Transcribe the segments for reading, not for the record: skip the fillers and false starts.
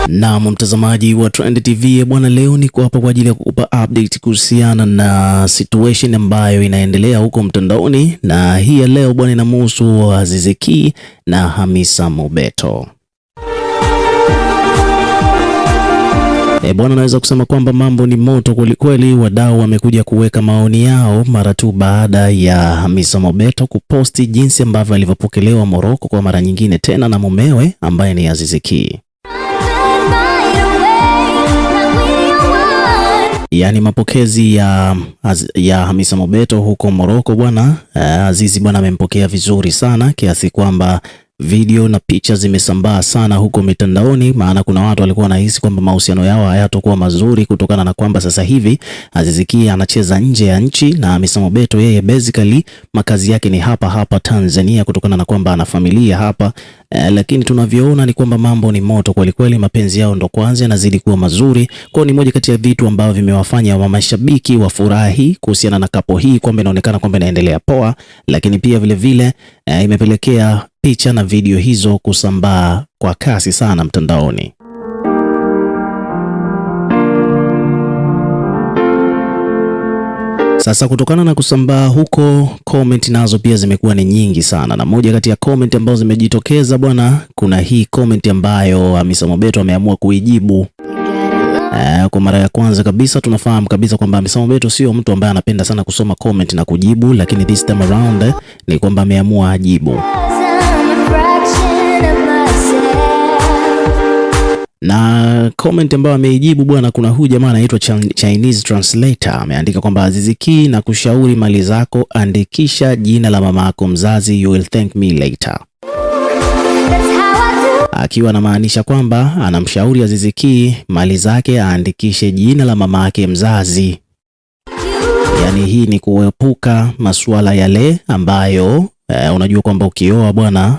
Na mtazamaji wa Trend TV bwana, leo niko hapa kwa ajili ya kukupa update kuhusiana na situation ambayo inaendelea huko mtandaoni, na hii ya leo bwana inamhusu Aziz Ki na Hamisa Mobeto. Bwana, naweza kusema kwamba mambo ni moto kweli. Wadau wamekuja kuweka maoni yao mara tu baada ya Hamisa Mobeto kuposti jinsi ambavyo alivyopokelewa Morocco kwa mara nyingine tena na mumewe ambaye ni Aziz Ki. Yaani mapokezi ya Hamisa Mobeto huko Morocco bwana, Aziz bwana amempokea vizuri sana kiasi kwamba video na picha zimesambaa sana huko mitandaoni, maana kuna watu walikuwa wanahisi kwamba mahusiano yao hayatakuwa mazuri kutokana na kwamba sasa hivi Aziz Ki anacheza nje ya nchi na Hamisa Mobeto yeye basically makazi yake ni hapa Tanzania kutokana na kwamba ana familia hapa. Lakini tunavyoona ni kwamba mambo ni moto kweli, mapenzi yao ndo kwanza yanazidi kuwa mazuri. Kwa ni moja kati ya vitu ambavyo vimewafanya wa mashabiki wafurahi kuhusiana na kapo hii kwamba inaonekana kwamba inaendelea poa, lakini pia vile imepelekea picha na video hizo kusambaa kwa kasi sana mtandaoni. Sasa kutokana na kusambaa huko, comment nazo pia zimekuwa ni nyingi sana, na moja kati ya comment ambazo zimejitokeza bwana, kuna hii comment ambayo Hamisa Mobeto ameamua kuijibu. Kwa mara ya kwanza kabisa tunafahamu kabisa kwamba Hamisa Mobeto sio mtu ambaye anapenda sana kusoma comment na kujibu, lakini this time around ni kwamba ameamua ajibu. Na comment ambayo ameijibu bwana, kuna huyu jamaa anaitwa Chinese Translator ameandika kwamba Aziz Ki na kushauri mali zako, andikisha jina la mama yako mzazi, you will thank me later. Akiwa anamaanisha kwamba anamshauri Aziz Ki mali zake aandikishe jina la mama yake mzazi. Yaani hii ni kuepuka masuala yale ambayo unajua kwamba ukioa bwana,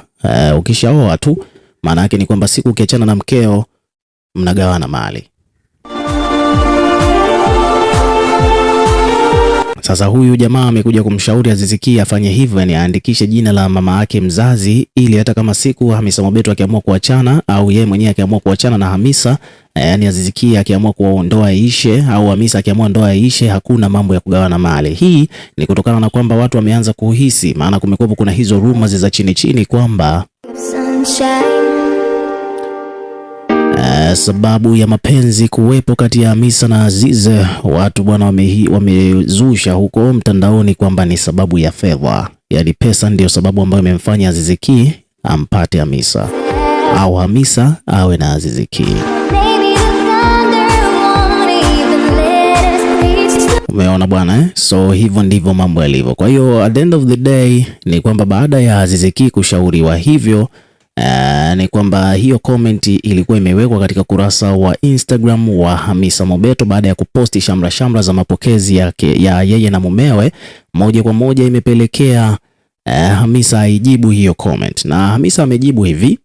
ukishaoa tu maana yake ni kwamba siku ukiachana na mkeo mnagawana mali. Sasa huyu jamaa amekuja kumshauri Aziz Ki afanye hivyo, yani aandikishe jina la mama yake mzazi, ili hata kama siku Hamisa Mobeto akiamua kuachana au yeye mwenyewe akiamua kuachana na Hamisa, yani Aziz Ki akiamua kuondoa ishe au Hamisa akiamua ndoa ishe, hakuna mambo ya kugawana mali. Hii ni kutokana na kwamba watu wameanza kuhisi, maana kumekuwa kuna hizo rumors za chini kwamba sababu ya mapenzi kuwepo kati ya Hamisa na Aziz, watu bwana wamezusha huko mtandaoni kwamba ni sababu ya fedha, yaani pesa ndio sababu ambayo imemfanya Aziz Ki ampate Hamisa au Hamisa awe na Aziz Ki. Umeona bwana So hivyo ndivyo mambo yalivyo. Kwa hiyo at the end of the day ni kwamba baada ya Aziz Ki kushauriwa hivyo, ni kwamba hiyo comment ilikuwa imewekwa katika kurasa wa Instagram wa Hamisa Mobeto baada ya kuposti shamra za mapokezi yake ya yeye na mumewe. Moja kwa moja imepelekea Hamisa aijibu hiyo comment, na Hamisa amejibu hivi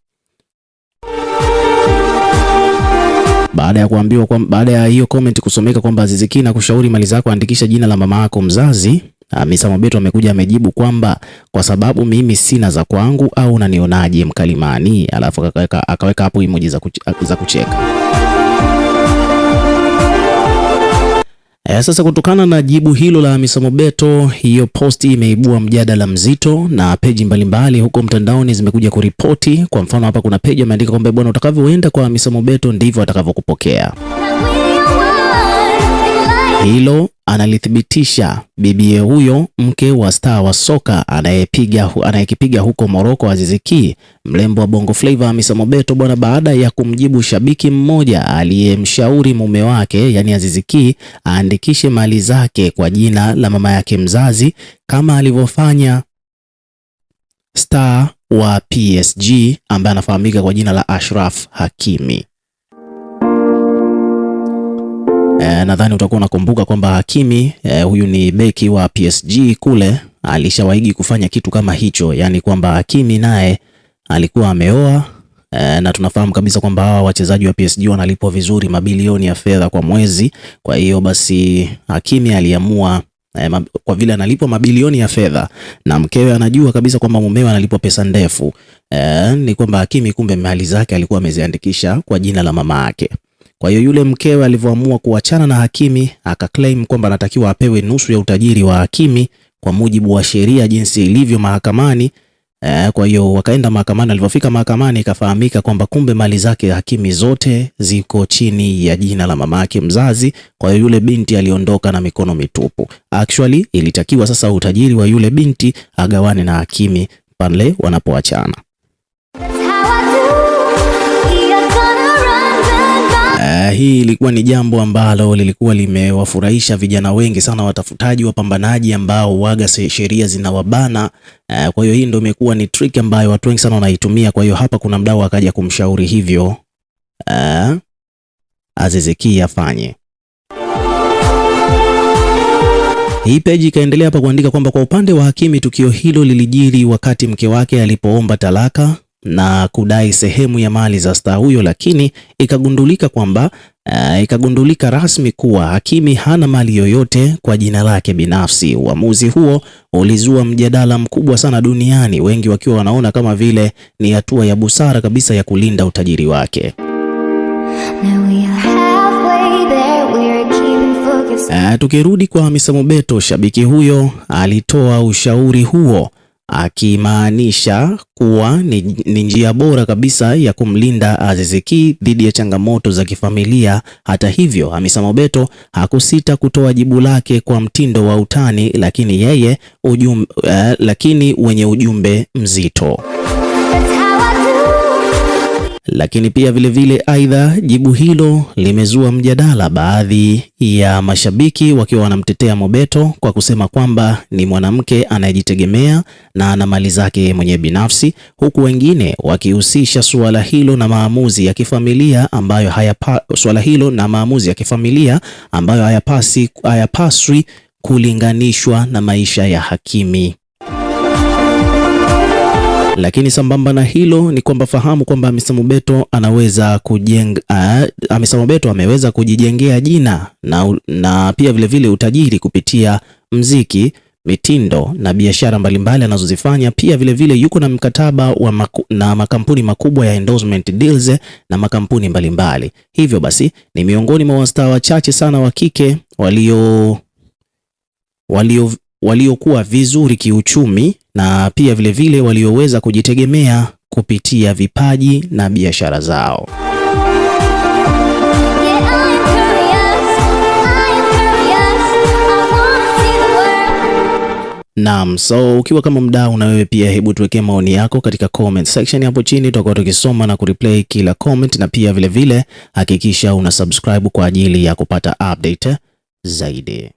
baada ya hiyo comment kusomeka kwamba Aziz Ki na kushauri mali zako andikisha jina la mama yako mzazi. Hamisa Mobeto amekuja amejibu kwamba kwa sababu mimi sina za kwangu au unanionaje mkalimani, alafu akaweka hapo emoji za kucheka. Sasa kutokana na jibu hilo la Hamisa Mobeto, hiyo posti imeibua mjadala mzito na peji mbalimbali huko mtandaoni zimekuja kuripoti. Kwa mfano hapa kuna peji imeandika kwamba bwana, utakavyoenda kwa Hamisa Mobeto ndivyo atakavyokupokea. Hilo analithibitisha bibie huyo, mke wa star wa soka anayekipiga huko Morocco Aziz Ki, mrembo wa Bongo Flava Hamisa Mobeto bwana, baada ya kumjibu shabiki mmoja aliyemshauri mume wake yani Aziz Ki aandikishe mali zake kwa jina la mama yake mzazi kama alivyofanya star wa PSG ambaye anafahamika kwa jina la Ashraf Hakimi. Nadhani utakuwa unakumbuka kwamba Hakimi huyu ni beki wa PSG kule, alishawahi kufanya kitu kama hicho, yani kwamba Hakimi naye alikuwa ameoa, na tunafahamu kabisa kwamba hawa wachezaji wa PSG wanalipwa vizuri, mabilioni ya fedha kwa mwezi. Kwa hiyo basi Hakimi aliamua kwa vile analipwa mabilioni ya fedha na mkewe anajua kabisa kwamba mumewe analipwa pesa ndefu. Ni kwamba Hakimi kumbe mali zake alikuwa ameziandikisha kwa jina la mama yake. Kwa hiyo yule mkewe alivyoamua kuachana na Hakimi akaclaim kwamba anatakiwa apewe nusu ya utajiri wa Hakimi kwa mujibu wa sheria jinsi ilivyo mahakamani. Kwa hiyo wakaenda mahakamani. Alipofika mahakamani ikafahamika kwamba kumbe mali zake Hakimi zote ziko chini ya jina la mama yake mzazi. Kwa hiyo yule binti aliondoka na mikono mitupu. Actually ilitakiwa sasa utajiri wa yule binti agawane na Hakimi pale wanapoachana. Hii ilikuwa ni jambo ambalo lilikuwa limewafurahisha vijana wengi sana, watafutaji, wapambanaji ambao waga sheria zinawabana. Kwa hiyo hii ndio imekuwa ni trick ambayo watu wengi sana wanaitumia. Kwa hiyo hapa kuna mdau akaja kumshauri hivyo Aziz Ki afanye. Hii page ikaendelea hapa kuandika kwamba kwa upande wa Hakimi, tukio hilo lilijiri wakati mke wake alipoomba talaka na kudai sehemu ya mali za staa huyo, lakini ikagundulika rasmi kuwa Hakimi hana mali yoyote kwa jina lake binafsi. Uamuzi huo ulizua mjadala mkubwa sana duniani, wengi wakiwa wanaona kama vile ni hatua ya busara kabisa ya kulinda utajiri wake. Tukirudi kwa Hamisa Mobeto, shabiki huyo alitoa ushauri huo akimaanisha kuwa ni njia bora kabisa ya kumlinda Aziz Ki dhidi ya changamoto za kifamilia. Hata hivyo, Hamisa Mobeto hakusita kutoa jibu lake kwa mtindo wa utani, lakini wenye ujumbe mzito. Lakini pia vile aidha, jibu hilo limezua mjadala, baadhi ya mashabiki wakiwa wanamtetea Mobeto kwa kusema kwamba ni mwanamke anayejitegemea na ana mali zake mwenyewe binafsi, huku wengine wakihusisha suala hilo na maamuzi ya kifamilia ambayo hayapaswi kulinganishwa na maisha ya Hakimi. Lakini sambamba na hilo ni kwamba fahamu kwamba Hamisa Mobeto ameweza kujijengea jina na pia vile utajiri kupitia mziki, mitindo na biashara mbalimbali anazozifanya. Pia vile yuko na mkataba na makampuni makubwa ya endorsement deals na makampuni mbalimbali. Hivyo basi ni miongoni mwa wastaa wachache sana wa kike waliokuwa vizuri kiuchumi na pia vile walioweza kujitegemea kupitia vipaji na biashara zao. Naam, so ukiwa kama mdau na wewe pia, hebu tuwekee maoni yako katika comment section hapo chini, tutakuwa tukisoma na kureplay kila comment, na pia vile hakikisha una subscribe kwa ajili ya kupata update zaidi.